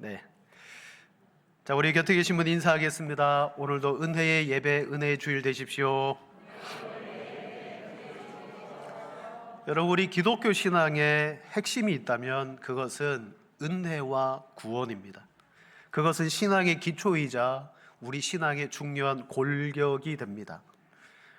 네. 자, 우리 곁에 계신 분 인사하겠습니다. 오늘도 은혜의 예배, 은혜의 주일 되십시오. 여러분, 우리 기독교 신앙의 핵심이 있다면 그것은 은혜와 구원입니다. 그것은 신앙의 기초이자 우리 신앙의 중요한 골격이 됩니다.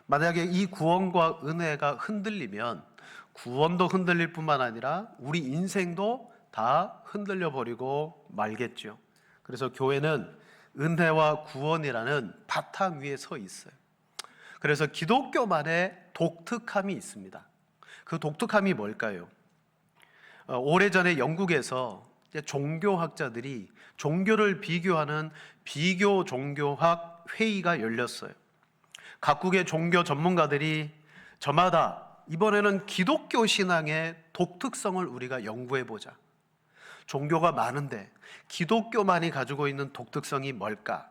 만약에 이 구원과 은혜가 흔들리면 구원도 흔들릴 뿐만 아니라 우리 인생도 다 흔들려 버리고 말겠죠. 그래서 교회는 은혜와 구원이라는 바탕 위에 서 있어요. 그래서 기독교만의 독특함이 있습니다. 그 독특함이 뭘까요? 오래전에 영국에서 종교학자들이 종교를 비교하는 비교 종교학 회의가 열렸어요. 각국의 종교 전문가들이 저마다 이번에는 기독교 신앙의 독특성을 우리가 연구해보자. 종교가 많은데 기독교만이 가지고 있는 독특성이 뭘까?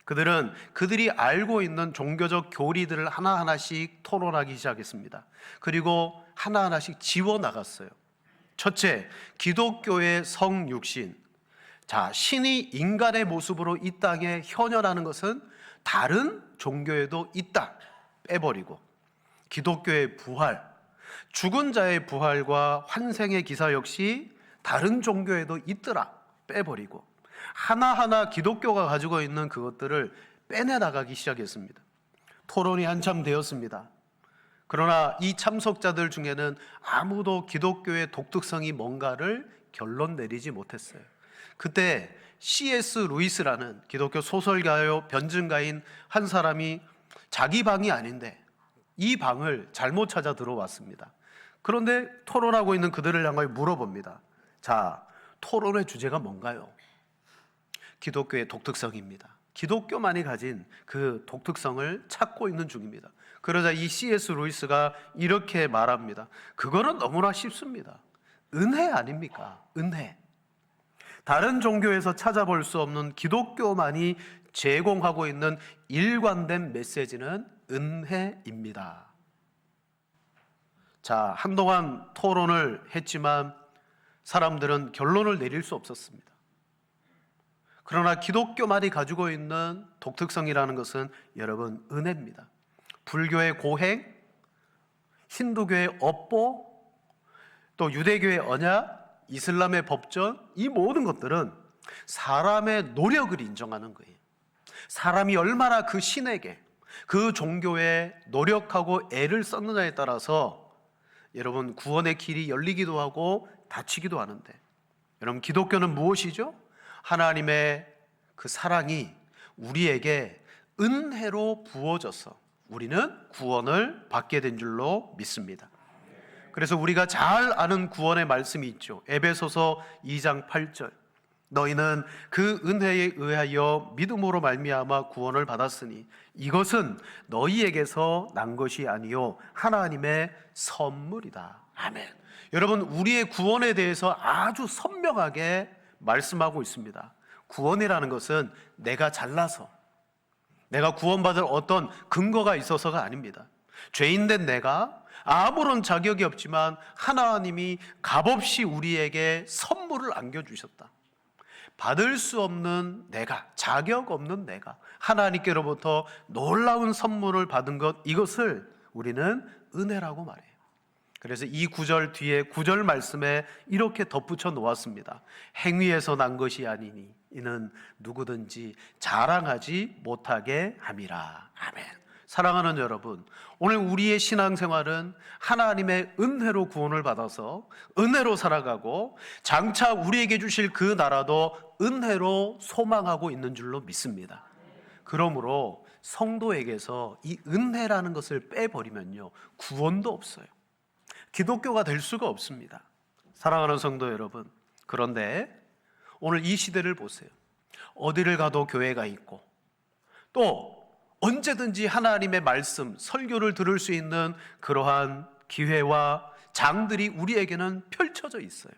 그들은 그들이 알고 있는 종교적 교리들을 하나하나씩 토론하기 시작했습니다. 그리고 하나하나씩 지워나갔어요. 첫째, 기독교의 성육신. 자, 신이 인간의 모습으로 이 땅에 현현하는 것은 다른 종교에도 있다. 빼버리고, 기독교의 부활, 죽은 자의 부활과 환생의 기사 역시 다른 종교에도 있더라. 빼버리고, 하나하나 기독교가 가지고 있는 그것들을 빼내나가기 시작했습니다. 토론이 한참 되었습니다. 그러나 이 참석자들 중에는 아무도 기독교의 독특성이 뭔가를 결론 내리지 못했어요. 그때 C.S. 루이스라는 기독교 소설가요 변증가인 한 사람이 자기 방이 아닌데 이 방을 잘못 찾아 들어왔습니다. 그런데 토론하고 있는 그들을 향하여 물어봅니다. 자, 토론의 주제가 뭔가요? 기독교의 독특성입니다. 기독교만이 가진 그 독특성을 찾고 있는 중입니다. 그러자 이 C.S. 루이스가 이렇게 말합니다. 그거는 너무나 쉽습니다. 은혜 아닙니까? 은혜. 다른 종교에서 찾아볼 수 없는 기독교만이 제공하고 있는 일관된 메시지는 은혜입니다. 자, 한동안 토론을 했지만 사람들은 결론을 내릴 수 없었습니다. 그러나 기독교만이 가지고 있는 독특성이라는 것은 여러분 은혜입니다. 불교의 고행, 힌두교의 업보, 또 유대교의 언약, 이슬람의 법전, 이 모든 것들은 사람의 노력을 인정하는 거예요. 사람이 얼마나 그 신에게, 그 종교에 노력하고 애를 썼느냐에 따라서 여러분 구원의 길이 열리기도 하고 닫히기도 하는데, 여러분 기독교는 무엇이죠? 하나님의 그 사랑이 우리에게 은혜로 부어져서 우리는 구원을 받게 된 줄로 믿습니다. 그래서 우리가 잘 아는 구원의 말씀이 있죠. 에베소서 2장 8절. 너희는 그 은혜에 의하여 믿음으로 말미암아 구원을 받았으니 이것은 너희에게서 난 것이 아니요 하나님의 선물이다. 아멘. 여러분, 우리의 구원에 대해서 아주 선명하게 말씀하고 있습니다. 구원이라는 것은 내가 잘나서, 내가 구원받을 어떤 근거가 있어서가 아닙니다. 죄인된 내가 아무런 자격이 없지만 하나님이 값없이 우리에게 선물을 안겨주셨다. 받을 수 없는 내가, 자격 없는 내가 하나님께로부터 놀라운 선물을 받은 것, 이것을 우리는 은혜라고 말해요. 그래서 이 9절 뒤에 9절 말씀에 이렇게 덧붙여 놓았습니다. 행위에서 난 것이 아니니 이는 누구든지 자랑하지 못하게 함이라. 아멘. 사랑하는 여러분, 오늘 우리의 신앙생활은 하나님의 은혜로 구원을 받아서 은혜로 살아가고 장차 우리에게 주실 그 나라도 은혜로 소망하고 있는 줄로 믿습니다. 그러므로 성도에게서 이 은혜라는 것을 빼버리면요, 구원도 없어요. 기독교가 될 수가 없습니다. 사랑하는 성도 여러분, 그런데 오늘 이 시대를 보세요. 어디를 가도 교회가 있고 또 언제든지 하나님의 말씀, 설교를 들을 수 있는 그러한 기회와 장들이 우리에게는 펼쳐져 있어요.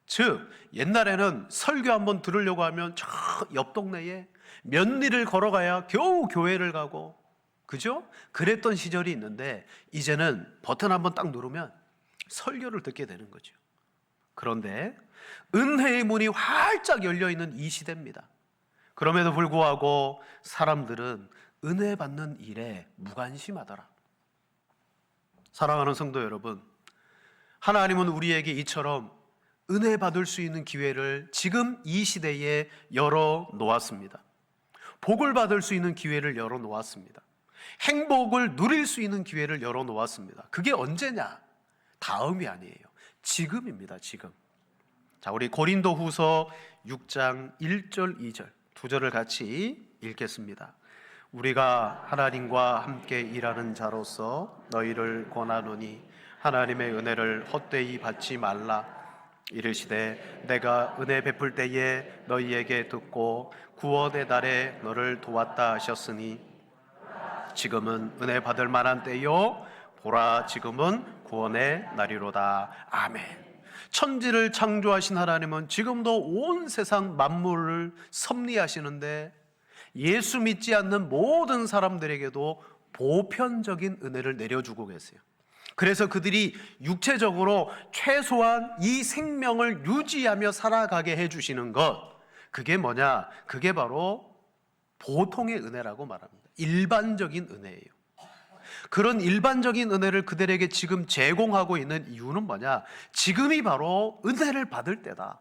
즉, 옛날에는 설교 한번 들으려고 하면 저 옆 동네에 몇 리를 걸어가야 겨우 교회를 가고, 그죠? 그랬던 시절이 있는데 이제는 버튼 한번 딱 누르면 설교를 듣게 되는 거죠. 그런데 은혜의 문이 활짝 열려 있는 이 시대입니다. 그럼에도 불구하고 사람들은 은혜 받는 일에 무관심하더라. 사랑하는 성도 여러분, 하나님은 우리에게 이처럼 은혜 받을 수 있는 기회를 지금 이 시대에 열어 놓았습니다. 복을 받을 수 있는 기회를 열어 놓았습니다. 행복을 누릴 수 있는 기회를 열어 놓았습니다. 그게 언제냐? 다음이 아니에요. 지금입니다. 지금. 자, 우리 고린도후서 6장 1절 2절 두 절을 같이 읽겠습니다. 우리가 하나님과 함께 일하는 자로서 너희를 권하노니 하나님의 은혜를 헛되이 받지 말라. 이르시되 내가 은혜 베풀 때에 너희에게 듣고 구원의 날에 너를 도왔다 하셨으니 지금은 은혜 받을 만한 때요 보라 지금은 구원의 날이로다. 아멘. 천지를 창조하신 하나님은 지금도 온 세상 만물을 섭리하시는데 예수 믿지 않는 모든 사람들에게도 보편적인 은혜를 내려주고 계세요. 그래서 그들이 육체적으로 최소한 이 생명을 유지하며 살아가게 해주시는 것, 그게 뭐냐? 그게 바로 보통의 은혜라고 말합니다. 일반적인 은혜예요. 그런 일반적인 은혜를 그들에게 지금 제공하고 있는 이유는 뭐냐? 지금이 바로 은혜를 받을 때다.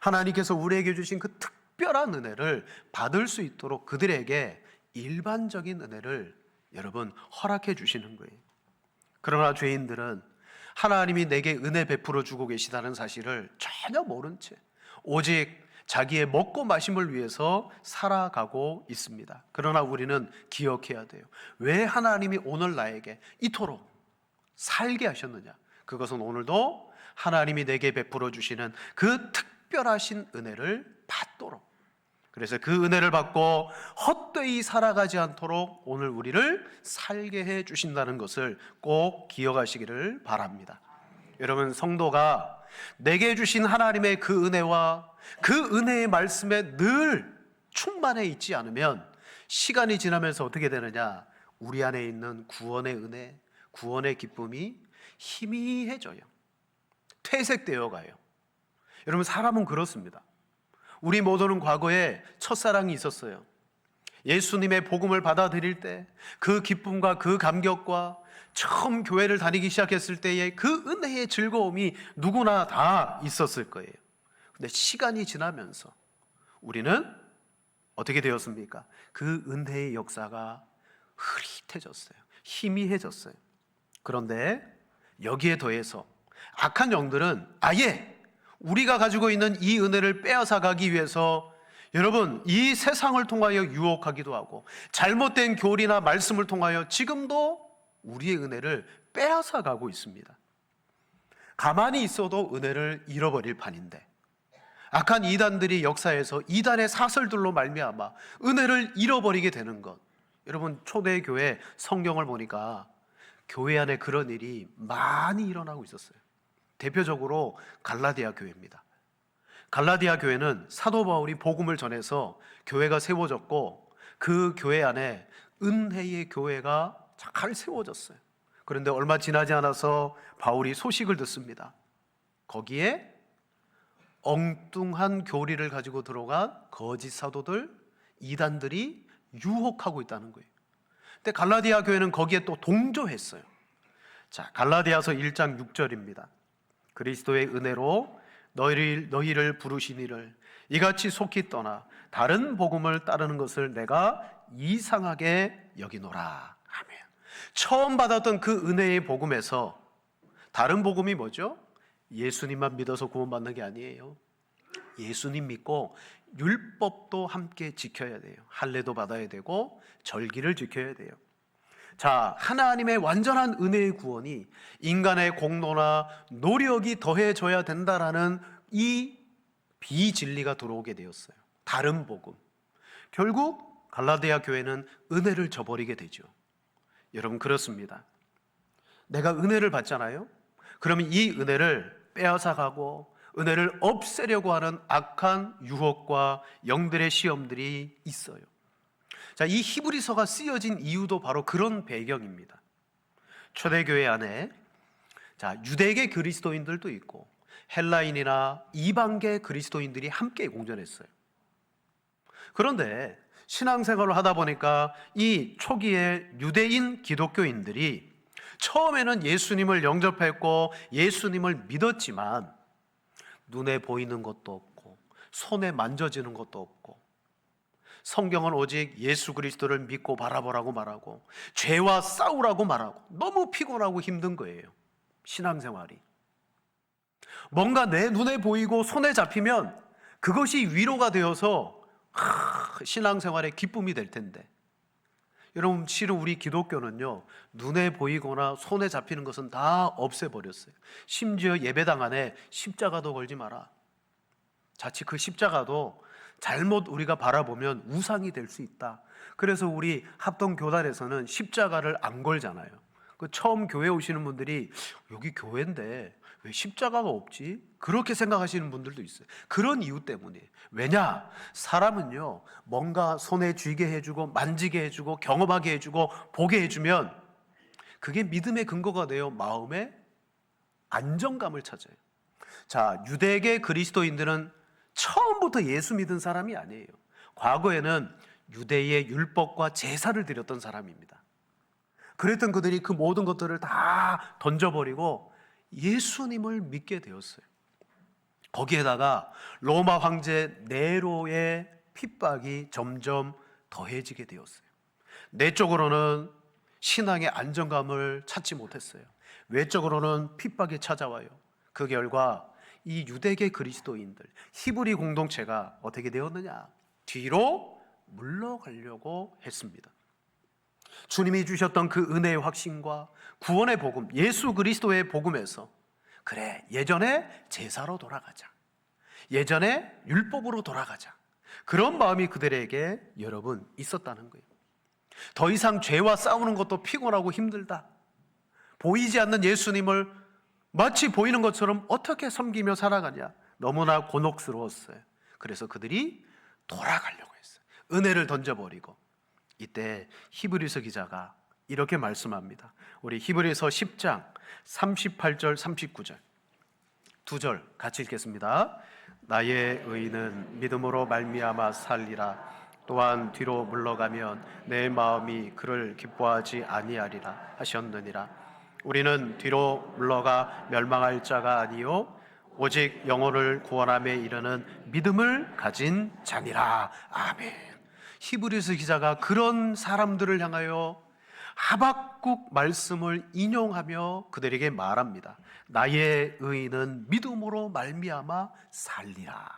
하나님께서 우리에게 주신 그 특별한 은혜를 받을 수 있도록 그들에게 일반적인 은혜를 여러분 허락해 주시는 거예요. 그러나 죄인들은 하나님이 내게 은혜 베풀어 주고 계시다는 사실을 전혀 모른 채 오직 자기의 먹고 마심을 위해서 살아가고 있습니다. 그러나 우리는 기억해야 돼요. 왜 하나님이 오늘 나에게 이토록 살게 하셨느냐? 그것은 오늘도 하나님이 내게 베풀어 주시는 그 특별하신 은혜를 받도록, 그래서 그 은혜를 받고 헛되이 살아가지 않도록 오늘 우리를 살게 해 주신다는 것을 꼭 기억하시기를 바랍니다. 여러분, 성도가 내게 주신 하나님의 그 은혜와 그 은혜의 말씀에 늘 충만해 있지 않으면 시간이 지나면서 어떻게 되느냐? 우리 안에 있는 구원의 은혜, 구원의 기쁨이 희미해져요. 퇴색되어 가요. 여러분, 사람은 그렇습니다. 우리 모두는 과거에 첫사랑이 있었어요. 예수님의 복음을 받아들일 때 그 기쁨과 그 감격과 처음 교회를 다니기 시작했을 때의 그 은혜의 즐거움이 누구나 다 있었을 거예요. 근데 시간이 지나면서 우리는 어떻게 되었습니까? 그 은혜의 역사가 흐릿해졌어요. 희미해졌어요. 그런데 여기에 더해서 악한 영들은 아예 우리가 가지고 있는 이 은혜를 빼앗아 가기 위해서 여러분 이 세상을 통하여 유혹하기도 하고 잘못된 교리나 말씀을 통하여 지금도 우리의 은혜를 빼앗아 가고 있습니다. 가만히 있어도 은혜를 잃어버릴 판인데 악한 이단들이 역사에서 이단의 사설들로 말미암아 은혜를 잃어버리게 되는 것, 여러분 초대교회 성경을 보니까 교회 안에 그런 일이 많이 일어나고 있었어요. 대표적으로 갈라디아 교회입니다. 갈라디아 교회는 사도 바울이 복음을 전해서 교회가 세워졌고 그 교회 안에 은혜의 교회가 잘 세워졌어요. 그런데 얼마 지나지 않아서 바울이 소식을 듣습니다. 거기에 엉뚱한 교리를 가지고 들어간 거짓 사도들, 이단들이 유혹하고 있다는 거예요. 근데 갈라디아 교회는 거기에 또 동조했어요. 자, 갈라디아서 1장 6절입니다. 그리스도의 은혜로 너희를 부르시니를 이같이 속히 떠나 다른 복음을 따르는 것을 내가 이상하게 여기노라. 아멘. 처음 받았던 그 은혜의 복음에서 다른 복음이 뭐죠? 예수님만 믿어서 구원받는 게 아니에요. 예수님 믿고 율법도 함께 지켜야 돼요. 할례도 받아야 되고 절기를 지켜야 돼요. 자, 하나님의 완전한 은혜의 구원이 인간의 공로나 노력이 더해져야 된다라는 이 비진리가 들어오게 되었어요. 다른 복음. 결국 갈라디아 교회는 은혜를 저버리게 되죠. 여러분 그렇습니다. 내가 은혜를 받잖아요. 그러면 이 은혜를 빼앗아가고 은혜를 없애려고 하는 악한 유혹과 영들의 시험들이 있어요. 자, 이 히브리서가 쓰여진 이유도 바로 그런 배경입니다. 초대교회 안에 자, 유대계 그리스도인들도 있고 헬라인이나 이방계 그리스도인들이 함께 공존했어요. 그런데 신앙생활을 하다 보니까 이 초기에 유대인 기독교인들이 처음에는 예수님을 영접했고 예수님을 믿었지만 눈에 보이는 것도 없고 손에 만져지는 것도 없고 성경은 오직 예수 그리스도를 믿고 바라보라고 말하고 죄와 싸우라고 말하고 너무 피곤하고 힘든 거예요. 신앙생활이 뭔가 내 눈에 보이고 손에 잡히면 그것이 위로가 되어서 신앙생활의 기쁨이 될 텐데, 여러분 실은 우리 기독교는요 눈에 보이거나 손에 잡히는 것은 다 없애버렸어요. 심지어 예배당 안에 십자가도 걸지 마라. 자칫 그 십자가도 잘못 우리가 바라보면 우상이 될 수 있다. 그래서 우리 합동교단에서는 십자가를 안 걸잖아요. 그 처음 교회 오시는 분들이 여기 교회인데 왜 십자가가 없지? 그렇게 생각하시는 분들도 있어요. 그런 이유 때문이에요. 왜냐? 사람은요 뭔가 손에 쥐게 해주고 만지게 해주고 경험하게 해주고 보게 해주면 그게 믿음의 근거가 되어 마음에 안정감을 찾아요. 자, 유대계 그리스도인들은 처음부터 예수 믿은 사람이 아니에요. 과거에는 유대의 율법과 제사를 드렸던 사람입니다. 그랬던 그들이 그 모든 것들을 다 던져버리고 예수님을 믿게 되었어요. 거기에다가 로마 황제 네로의 핍박이 점점 더해지게 되었어요. 내적으로는 신앙의 안정감을 찾지 못했어요. 외적으로는 핍박이 찾아와요. 그 결과 이 유대계 그리스도인들, 히브리 공동체가 어떻게 되었느냐? 뒤로 물러가려고 했습니다. 주님이 주셨던 그 은혜의 확신과 구원의 복음, 예수 그리스도의 복음에서 그래, 예전에 제사로 돌아가자, 예전에 율법으로 돌아가자, 그런 마음이 그들에게 여러분 있었다는 거예요. 더 이상 죄와 싸우는 것도 피곤하고 힘들다. 보이지 않는 예수님을 마치 보이는 것처럼 어떻게 섬기며 살아가냐, 너무나 곤혹스러웠어요. 그래서 그들이 돌아가려고 했어요. 은혜를 던져버리고. 이때 히브리서 기자가 이렇게 말씀합니다. 우리 히브리서 10장 38절 39절 두 절 같이 읽겠습니다. 나의 의는 믿음으로 말미암아 살리라. 또한 뒤로 물러가면 내 마음이 그를 기뻐하지 아니하리라 하셨느니라. 우리는 뒤로 물러가 멸망할 자가 아니요 오직 영혼을 구원함에 이르는 믿음을 가진 자니라. 아멘. 히브리서 기자가 그런 사람들을 향하여 하박국 말씀을 인용하며 그들에게 말합니다. 나의 의인은 믿음으로 말미암아 살리라.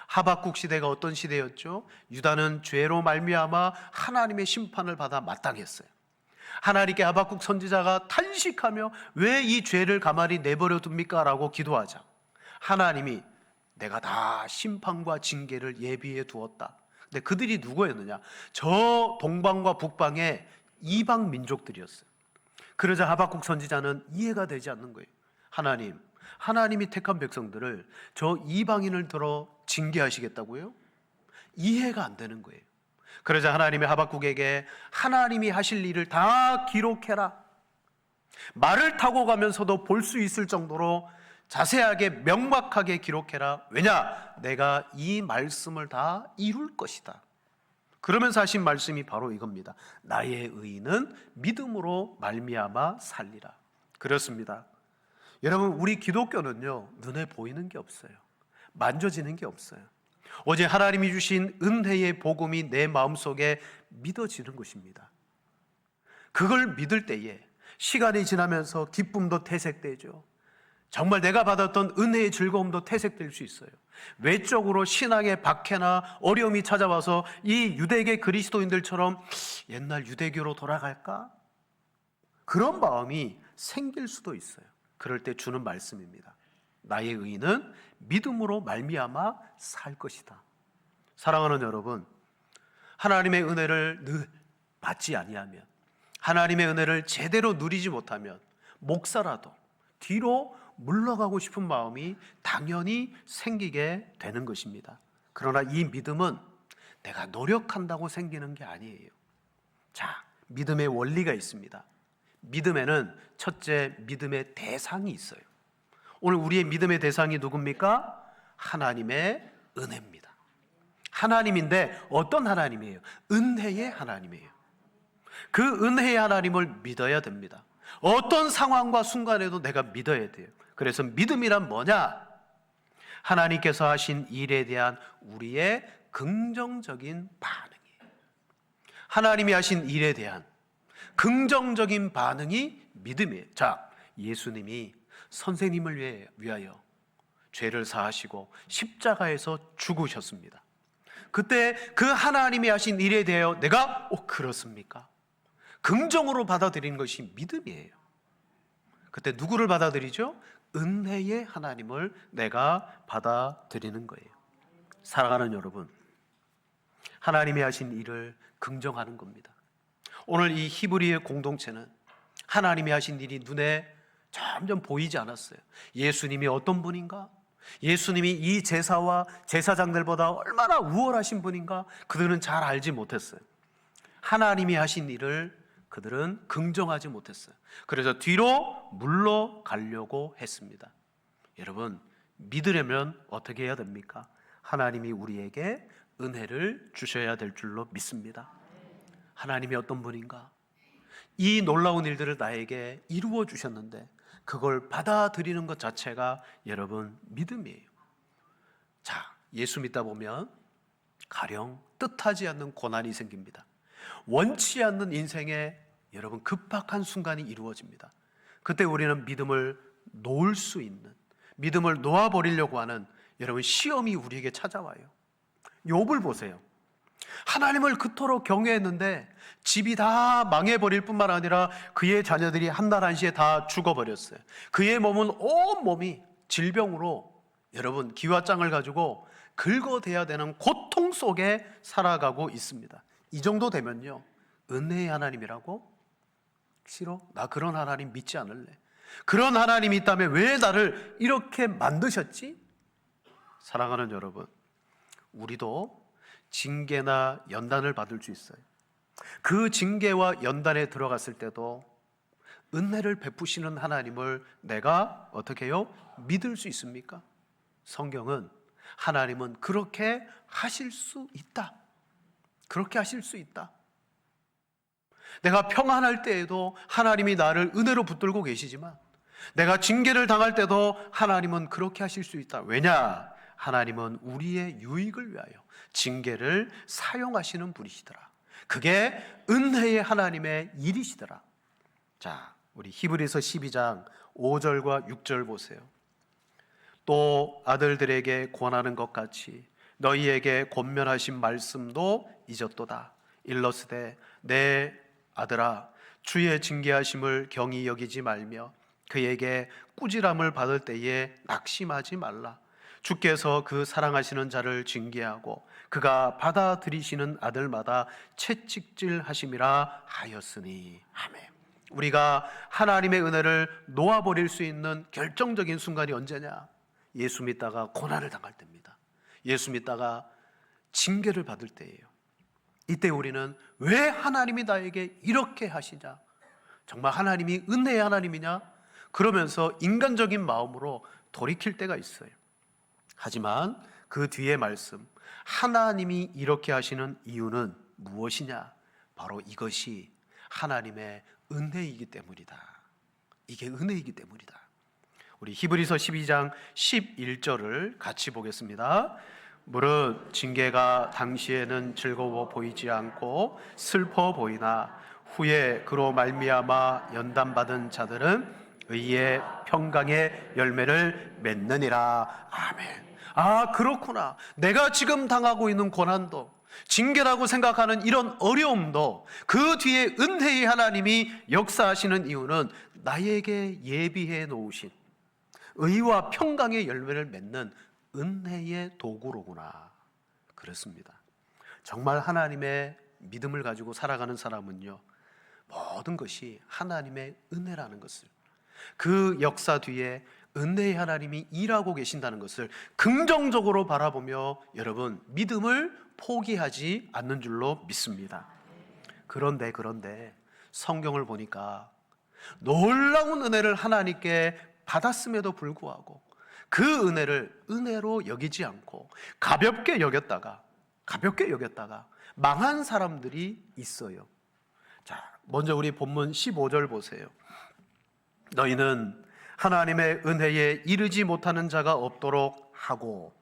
하박국 시대가 어떤 시대였죠? 유다는 죄로 말미암아 하나님의 심판을 받아 마땅했어요. 하나님께 하박국 선지자가 탄식하며 왜 이 죄를 가만히 내버려 둡니까? 라고 기도하자 하나님이 내가 다 심판과 징계를 예비해 두었다. 근데 그들이 누구였느냐? 저 동방과 북방의 이방 민족들이었어요. 그러자 하박국 선지자는 이해가 되지 않는 거예요. 하나님이 택한 백성들을 저 이방인을 들어 징계하시겠다고요? 이해가 안 되는 거예요. 그러자 하나님이 하박국에게 하나님이 하실 일을 다 기록해라. 말을 타고 가면서도 볼 수 있을 정도로 자세하게 명확하게 기록해라. 왜냐? 내가 이 말씀을 다 이룰 것이다. 그러면서 하신 말씀이 바로 이겁니다. 나의 의인은 믿음으로 말미암아 살리라. 그렇습니다. 여러분, 우리 기독교는요 눈에 보이는 게 없어요. 만져지는 게 없어요. 오직 하나님이 주신 은혜의 복음이 내 마음속에 믿어지는 것입니다. 그걸 믿을 때에 시간이 지나면서 기쁨도 퇴색되죠. 정말 내가 받았던 은혜의 즐거움도 퇴색될 수 있어요. 외적으로 신앙의 박해나 어려움이 찾아와서 이 유대계 그리스도인들처럼 옛날 유대교로 돌아갈까? 그런 마음이 생길 수도 있어요. 그럴 때 주는 말씀입니다. 나의 의인은 믿음으로 말미암아 살 것이다. 사랑하는 여러분, 하나님의 은혜를 늘 받지 아니하면, 하나님의 은혜를 제대로 누리지 못하면 목사라도 뒤로 물러가고 싶은 마음이 당연히 생기게 되는 것입니다. 그러나 이 믿음은 내가 노력한다고 생기는 게 아니에요. 자, 믿음의 원리가 있습니다. 믿음에는 첫째, 믿음의 대상이 있어요. 오늘 우리의 믿음의 대상이 누굽니까? 하나님의 은혜입니다. 하나님인데 어떤 하나님이에요? 은혜의 하나님이에요. 그 은혜의 하나님을 믿어야 됩니다. 어떤 상황과 순간에도 내가 믿어야 돼요. 그래서 믿음이란 뭐냐? 하나님께서 하신 일에 대한 우리의 긍정적인 반응이에요. 하나님이 하신 일에 대한 긍정적인 반응이 믿음이에요. 자, 예수님이 선생님을 위하여 죄를 사하시고 십자가에서 죽으셨습니다. 그때 그 하나님이 하신 일에 대하여 내가 그렇습니까? 긍정으로 받아들이는 것이 믿음이에요. 그때 누구를 받아들이죠? 은혜의 하나님을 내가 받아들이는 거예요. 사랑하는 여러분, 하나님이 하신 일을 긍정하는 겁니다. 오늘 이 히브리의 공동체는 하나님이 하신 일이 눈에 점점 보이지 않았어요. 예수님이 어떤 분인가? 예수님이 이 제사와 제사장들보다 얼마나 우월하신 분인가? 그들은 잘 알지 못했어요. 하나님이 하신 일을 그들은 긍정하지 못했어요. 그래서 뒤로 물러가려고 했습니다. 여러분, 믿으려면 어떻게 해야 됩니까? 하나님이 우리에게 은혜를 주셔야 될 줄로 믿습니다. 하나님이 어떤 분인가? 이 놀라운 일들을 나에게 이루어 주셨는데 그걸 받아들이는 것 자체가 여러분 믿음이에요. 자, 예수 믿다 보면 가령 뜻하지 않는 고난이 생깁니다. 원치 않는 인생에 여러분 급박한 순간이 이루어집니다. 그때 우리는 믿음을 놓을 수 있는, 믿음을 놓아버리려고 하는 여러분 시험이 우리에게 찾아와요. 욥을 보세요. 하나님을 그토록 경외했는데 집이 다 망해버릴 뿐만 아니라 그의 자녀들이 한 날 한시에 다 죽어버렸어요. 그의 몸은 온몸이 질병으로 여러분 기와장을 가지고 긁어대야 되는 고통 속에 살아가고 있습니다. 이 정도 되면요, 은혜의 하나님이라고? 싫어? 나 그런 하나님 믿지 않을래. 그런 하나님이 있다면 왜 나를 이렇게 만드셨지? 사랑하는 여러분, 우리도 징계나 연단을 받을 수 있어요. 그 징계와 연단에 들어갔을 때도 은혜를 베푸시는 하나님을 내가 어떻게 해요? 믿을 수 있습니까? 성경은 하나님은 그렇게 하실 수 있다. 그렇게 하실 수 있다. 내가 평안할 때에도 하나님이 나를 은혜로 붙들고 계시지만 내가 징계를 당할 때도 하나님은 그렇게 하실 수 있다. 왜냐? 하나님은 우리의 유익을 위하여 징계를 사용하시는 분이시더라. 그게 은혜의 하나님의 일이시더라. 자, 우리 히브리서 12장 5절과 6절 보세요. 또 아들들에게 권하는 것 같이 너희에게 권면하신 말씀도 잊었도다. 일러스되 내 아들아, 주의 징계하심을 경히 여기지 말며 그에게 꾸지람을 받을 때에 낙심하지 말라. 주께서 그 사랑하시는 자를 징계하고 그가 받아들이시는 아들마다 채찍질 하심이라 하였으니. 아멘. 우리가 하나님의 은혜를 놓아버릴 수 있는 결정적인 순간이 언제냐? 예수 믿다가 고난을 당할 때입니다. 예수 믿다가 징계를 받을 때예요. 이때 우리는 왜 하나님이 나에게 이렇게 하시냐? 정말 하나님이 은혜의 하나님이냐? 그러면서 인간적인 마음으로 돌이킬 때가 있어요. 하지만 그 뒤에 말씀, 하나님이 이렇게 하시는 이유는 무엇이냐? 바로 이것이 하나님의 은혜이기 때문이다. 이게 은혜이기 때문이다. 우리 히브리서 12장 11절을 같이 보겠습니다. 무릇 징계가 당시에는 즐거워 보이지 않고 슬퍼 보이나 후에 그로 말미암아 연단받은 자들은 의의 평강의 열매를 맺느니라. 아멘. 아, 그렇구나. 내가 지금 당하고 있는 고난도, 징계라고 생각하는 이런 어려움도 그 뒤에 은혜의 하나님이 역사하시는 이유는 나에게 예비해 놓으신 의와 평강의 열매를 맺는 은혜의 도구로구나. 그렇습니다. 정말 하나님의 믿음을 가지고 살아가는 사람은요, 모든 것이 하나님의 은혜라는 것을, 그 역사 뒤에 은혜의 하나님이 일하고 계신다는 것을 긍정적으로 바라보며 여러분 믿음을 포기하지 않는 줄로 믿습니다. 그런데 성경을 보니까 놀라운 은혜를 하나님께 받았음에도 불구하고 그 은혜를 은혜로 여기지 않고 가볍게 여겼다가 망한 사람들이 있어요. 자, 먼저 우리 본문 15절 보세요. 너희는 하나님의 은혜에 이르지 못하는 자가 없도록 하고.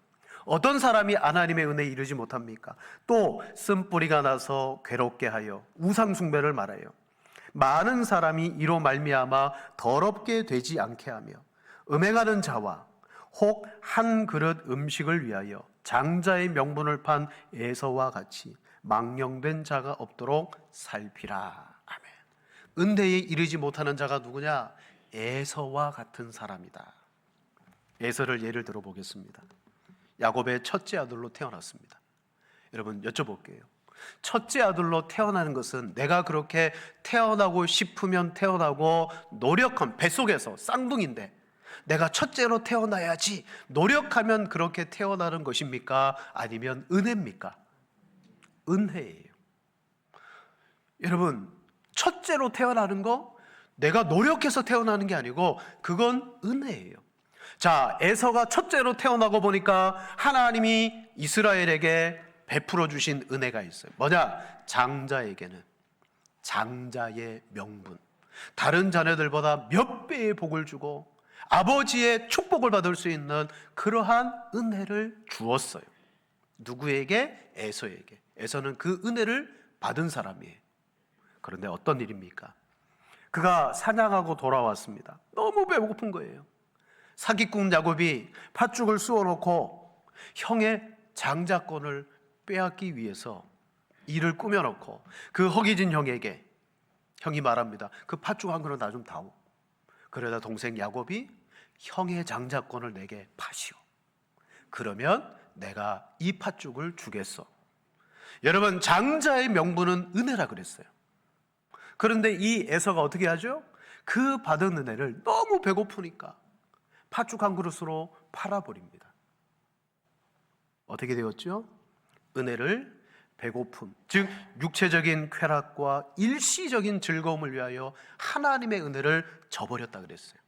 어떤 사람이 하나님의 은혜에 이르지 못합니까? 또 쓴뿌리가 나서 괴롭게 하여 우상 숭배를 말하여 많은 사람이 이로 말미암아 더럽게 되지 않게 하며 음행하는 자와 혹 한 그릇 음식을 위하여 장자의 명분을 판 에서와 같이 망령된 자가 없도록 살피라. 아멘. 은혜에 이르지 못하는 자가 누구냐? 에서와 같은 사람이다. 에서를 예를 들어 보겠습니다. 야곱의 첫째 아들로 태어났습니다. 여러분 여쭤볼게요. 첫째 아들로 태어나는 것은 내가 그렇게 태어나고 싶으면 태어나고 노력한 뱃속에서 쌍둥이인데 내가 첫째로 태어나야지 노력하면 그렇게 태어나는 것입니까? 아니면 은혜입니까? 은혜예요. 여러분 첫째로 태어나는 거 내가 노력해서 태어나는 게 아니고 그건 은혜예요. 자, 에서가 첫째로 태어나고 보니까 하나님이 이스라엘에게 베풀어 주신 은혜가 있어요. 뭐냐? 장자에게는 장자의 명분, 다른 자녀들보다 몇 배의 복을 주고 아버지의 축복을 받을 수 있는 그러한 은혜를 주었어요. 누구에게? 에서에게. 에서는 그 은혜를 받은 사람이에요. 그런데 어떤 일입니까? 그가 사냥하고 돌아왔습니다. 너무 배고픈 거예요. 사기꾼 야곱이 팥죽을 쑤어놓고 형의 장자권을 빼앗기 위해서 일을 꾸며놓고 그 허기진 형에게 형이 말합니다. 그 팥죽 한 그릇 나 좀 다오. 그러다 동생 야곱이 형의 장자권을 내게 파시오. 그러면 내가 이 팥죽을 주겠어. 여러분 장자의 명분은 은혜라 그랬어요. 그런데 이 에서가 어떻게 하죠? 그 받은 은혜를 너무 배고프니까 팥죽 한 그릇으로 팔아버립니다. 어떻게 되었죠? 은혜를 배고픔, 즉 육체적인 쾌락과 일시적인 즐거움을 위하여 하나님의 은혜를 저버렸다 그랬어요.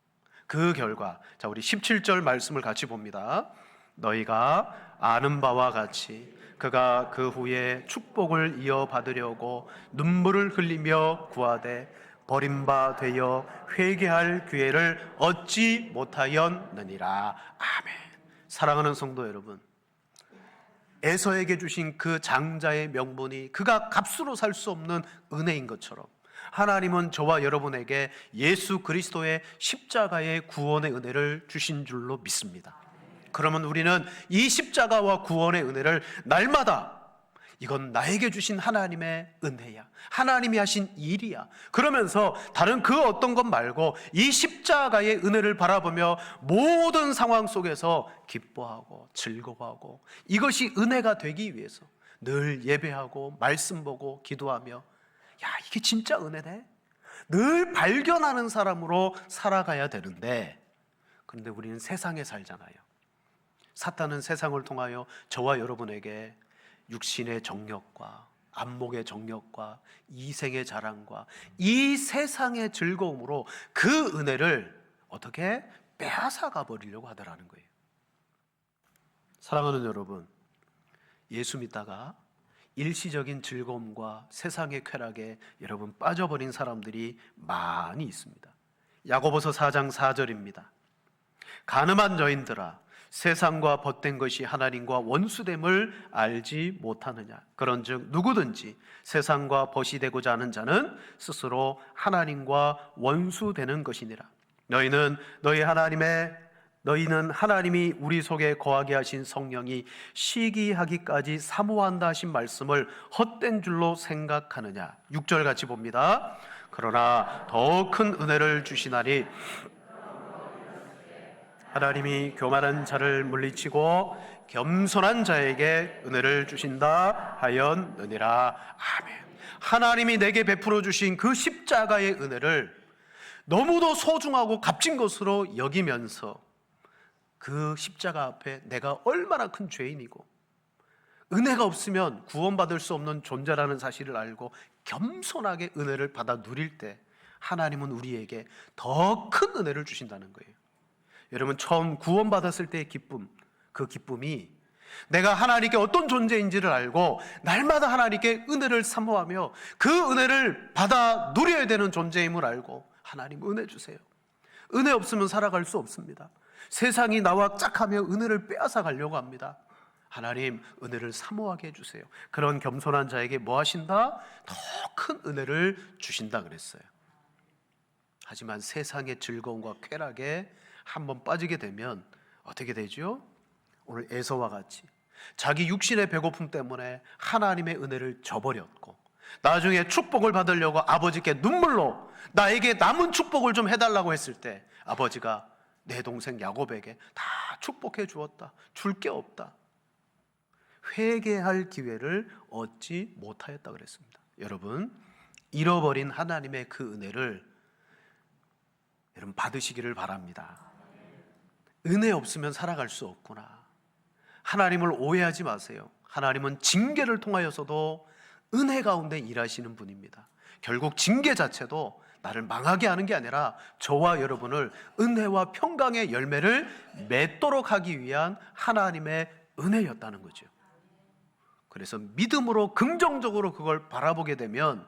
그 결과, 자 우리 17절 말씀을 같이 봅니다. 너희가 아는 바와 같이 그가 그 후에 축복을 이어받으려고 눈물을 흘리며 구하되 버림바 되어 회개할 기회를 얻지 못하였느니라. 아멘. 사랑하는 성도 여러분, 에서에게 주신 그 장자의 명분이 그가 값으로 살 수 없는 은혜인 것처럼 하나님은 저와 여러분에게 예수 그리스도의 십자가의 구원의 은혜를 주신 줄로 믿습니다. 그러면 우리는 이 십자가와 구원의 은혜를 날마다 이건 나에게 주신 하나님의 은혜야, 하나님이 하신 일이야 그러면서 다른 그 어떤 것 말고 이 십자가의 은혜를 바라보며 모든 상황 속에서 기뻐하고 즐거워하고 이것이 은혜가 되기 위해서 늘 예배하고 말씀 보고 기도하며 야 이게 진짜 은혜네 늘 발견하는 사람으로 살아가야 되는데, 그런데 우리는 세상에 살잖아요. 사탄은 세상을 통하여 저와 여러분에게 육신의 정욕과 안목의 정욕과 이생의 자랑과 이 세상의 즐거움으로 그 은혜를 어떻게 빼앗아가 버리려고 하더라는 거예요. 사랑하는 여러분, 예수 믿다가 일시적인 즐거움과 세상의 쾌락에 여러분 빠져버린 사람들이 많이 있습니다. 야고보서 4장 4절입니다. 가늠한 여인들아, 세상과 벗된 것이 하나님과 원수됨을 알지 못하느냐. 그런즉 누구든지 세상과 벗이 되고자 하는 자는 스스로 하나님과 원수되는 것이니라. 너희는 하나님이 우리 속에 거하게 하신 성령이 시기하기까지 사모한다 하신 말씀을 헛된 줄로 생각하느냐. 6절 같이 봅니다. 그러나 더 큰 은혜를 주시나니 하나님이 교만한 자를 물리치고 겸손한 자에게 은혜를 주신다 하였느니라. 아멘. 하나님이 내게 베풀어 주신 그 십자가의 은혜를 너무도 소중하고 값진 것으로 여기면서 그 십자가 앞에 내가 얼마나 큰 죄인이고 은혜가 없으면 구원받을 수 없는 존재라는 사실을 알고 겸손하게 은혜를 받아 누릴 때 하나님은 우리에게 더 큰 은혜를 주신다는 거예요. 여러분, 처음 구원받았을 때의 기쁨, 그 기쁨이 내가 하나님께 어떤 존재인지를 알고 날마다 하나님께 은혜를 사모하며 그 은혜를 받아 누려야 되는 존재임을 알고, 하나님 은혜 주세요. 은혜 없으면 살아갈 수 없습니다. 세상이 나와 짝하며 은혜를 빼앗아 가려고 합니다. 하나님, 은혜를 사모하게 해주세요. 그런 겸손한 자에게 뭐 하신다? 더 큰 은혜를 주신다 그랬어요. 하지만 세상의 즐거움과 쾌락에 한번 빠지게 되면 어떻게 되죠? 오늘 에서와 같이 자기 육신의 배고픔 때문에 하나님의 은혜를 저버렸고, 나중에 축복을 받으려고 아버지께 눈물로 나에게 남은 축복을 좀 해달라고 했을 때 아버지가 내 동생 야곱에게 다 축복해 주었다, 줄 게 없다, 회개할 기회를 얻지 못하였다 그랬습니다. 여러분, 잃어버린 하나님의 그 은혜를 여러분 받으시기를 바랍니다. 은혜 없으면 살아갈 수 없구나. 하나님을 오해하지 마세요. 하나님은 징계를 통하여서도 은혜 가운데 일하시는 분입니다. 결국 징계 자체도 나를 망하게 하는 게 아니라 저와 여러분을 은혜와 평강의 열매를 맺도록 하기 위한 하나님의 은혜였다는 거죠. 그래서 믿음으로 긍정적으로 그걸 바라보게 되면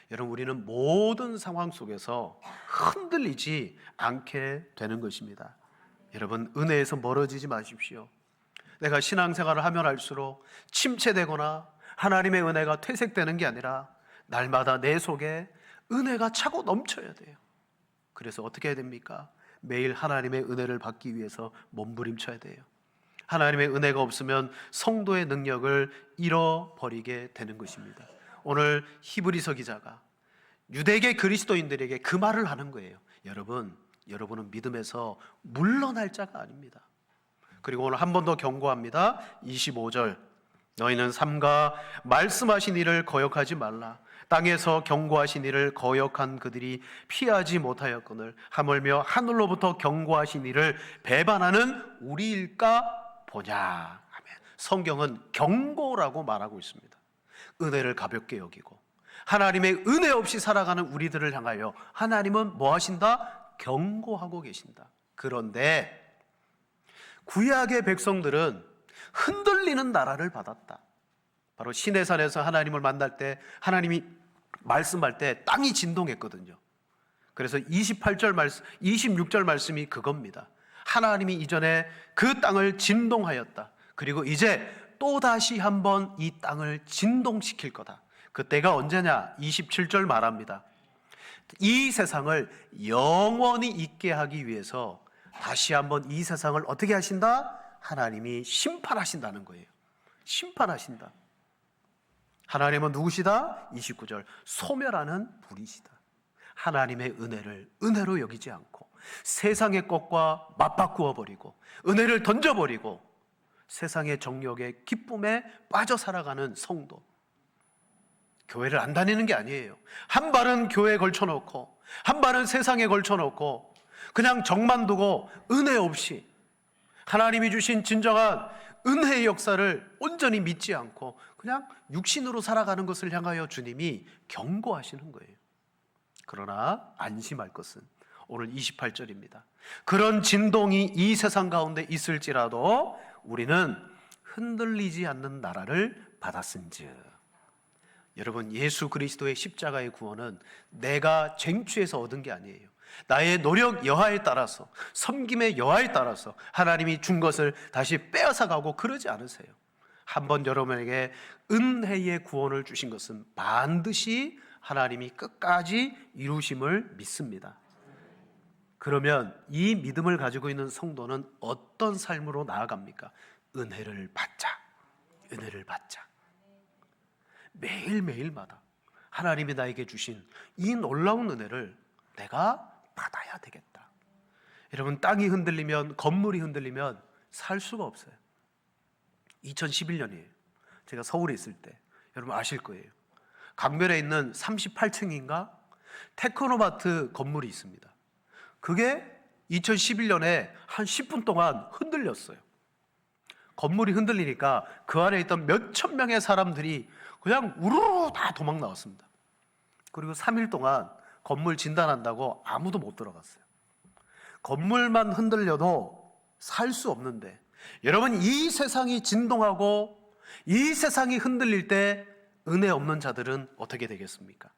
여러분, 우리는 모든 상황 속에서 흔들리지 않게 되는 것입니다. 여러분, 은혜에서 멀어지지 마십시오. 내가 신앙생활을 하면 할수록 침체되거나 하나님의 은혜가 퇴색되는 게 아니라 날마다 내 속에 은혜가 차고 넘쳐야 돼요. 그래서 어떻게 해야 됩니까? 매일 하나님의 은혜를 받기 위해서 몸부림쳐야 돼요. 하나님의 은혜가 없으면 성도의 능력을 잃어버리게 되는 것입니다. 오늘 히브리서 기자가 유대계 그리스도인들에게 그 말을 하는 거예요. 여러분은 믿음에서 물러날 자가 아닙니다. 그리고 오늘 한 번 더 경고합니다. 25절, 너희는 삼가 말씀하신 이를 거역하지 말라. 땅에서 경고하신 이를 거역한 그들이 피하지 못하였거늘 하물며 하늘로부터 경고하신 이를 배반하는 우리일까 보냐. 아멘. 성경은 경고라고 말하고 있습니다. 은혜를 가볍게 여기고 하나님의 은혜 없이 살아가는 우리들을 향하여 하나님은 뭐 하신다? 경고하고 계신다. 그런데 구약의 백성들은 흔들리는 나라를 받았다. 바로 시내산에서 하나님을 만날 때 하나님이 말씀할 때 땅이 진동했거든요. 그래서 26절 말씀이 그겁니다. 하나님이 이전에 그 땅을 진동하였다. 그리고 이제 또다시 한번 이 땅을 진동시킬 거다. 그때가 언제냐? 27절 말합니다. 이 세상을 영원히 있게 하기 위해서 다시 한번 이 세상을 어떻게 하신다? 하나님이 심판하신다는 거예요. 심판하신다. 하나님은 누구시다? 29절, 소멸하는 불이시다. 하나님의 은혜를 은혜로 여기지 않고 세상의 것과 맞바꾸어 버리고 은혜를 던져버리고 세상의 정욕의 기쁨에 빠져 살아가는 성도, 교회를 안 다니는 게 아니에요. 한 발은 교회에 걸쳐놓고 한 발은 세상에 걸쳐놓고 그냥 정만 두고 은혜 없이 하나님이 주신 진정한 은혜의 역사를 온전히 믿지 않고 그냥 육신으로 살아가는 것을 향하여 주님이 경고하시는 거예요. 그러나 안심할 것은 오늘 28절입니다. 그런 진동이 이 세상 가운데 있을지라도 우리는 흔들리지 않는 나라를 받았은즉. 여러분, 예수 그리스도의 십자가의 구원은 내가 쟁취해서 얻은 게 아니에요. 나의 노력 여하에 따라서, 섬김의 여하에 따라서 하나님이 준 것을 다시 빼앗아가고 그러지 않으세요. 한번 여러분에게 은혜의 구원을 주신 것은 반드시 하나님이 끝까지 이루심을 믿습니다. 그러면 이 믿음을 가지고 있는 성도는 어떤 삶으로 나아갑니까? 은혜를 받자. 은혜를 받자. 매일매일마다 하나님이 나에게 주신 이 놀라운 은혜를 내가 받아야 되겠다. 여러분, 땅이 흔들리면, 건물이 흔들리면 살 수가 없어요. 2011년이에요. 제가 서울에 있을 때, 여러분 아실 거예요. 강변에 있는 38층인가 테크노마트 건물이 있습니다. 그게 2011년에 한 10분 동안 흔들렸어요. 건물이 흔들리니까 그 안에 있던 몇천 명의 사람들이 그냥 우르르 다 도망 나왔습니다. 그리고 3일 동안 건물 진단한다고 아무도 못 들어갔어요. 건물만 흔들려도 살 수 없는데, 여러분, 이 세상이 진동하고 이 세상이 흔들릴 때 은혜 없는 자들은 어떻게 되겠습니까?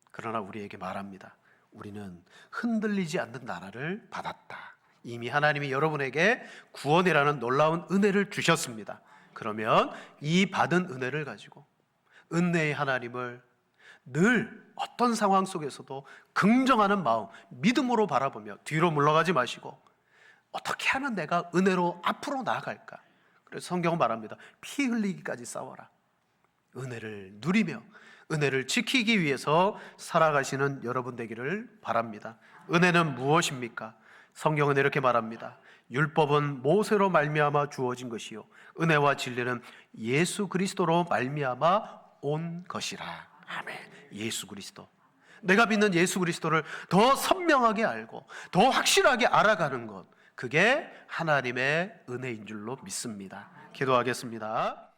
그러나 우리에게 말합니다. 우리는 흔들리지 않는 나라를 받았다. 이미 하나님이 여러분에게 구원이라는 놀라운 은혜를 주셨습니다. 그러면 이 받은 은혜를 가지고 은혜의 하나님을 늘 어떤 상황 속에서도 긍정하는 마음, 믿음으로 바라보며 뒤로 물러가지 마시고 어떻게 하면 내가 은혜로 앞으로 나아갈까? 그래서 성경은 말합니다. 피 흘리기까지 싸워라. 은혜를 누리며 은혜를 지키기 위해서 살아가시는 여러분 되기를 바랍니다. 은혜는 무엇입니까? 성경은 이렇게 말합니다. 율법은 모세로 말미암아 주어진 것이요 은혜와 진리는 예수 그리스도로 말미암아 온 것이라. 아멘. 예수 그리스도, 내가 믿는 예수 그리스도를 더 선명하게 알고 더 확실하게 알아가는 것, 그게 하나님의 은혜인 줄로 믿습니다. 기도하겠습니다.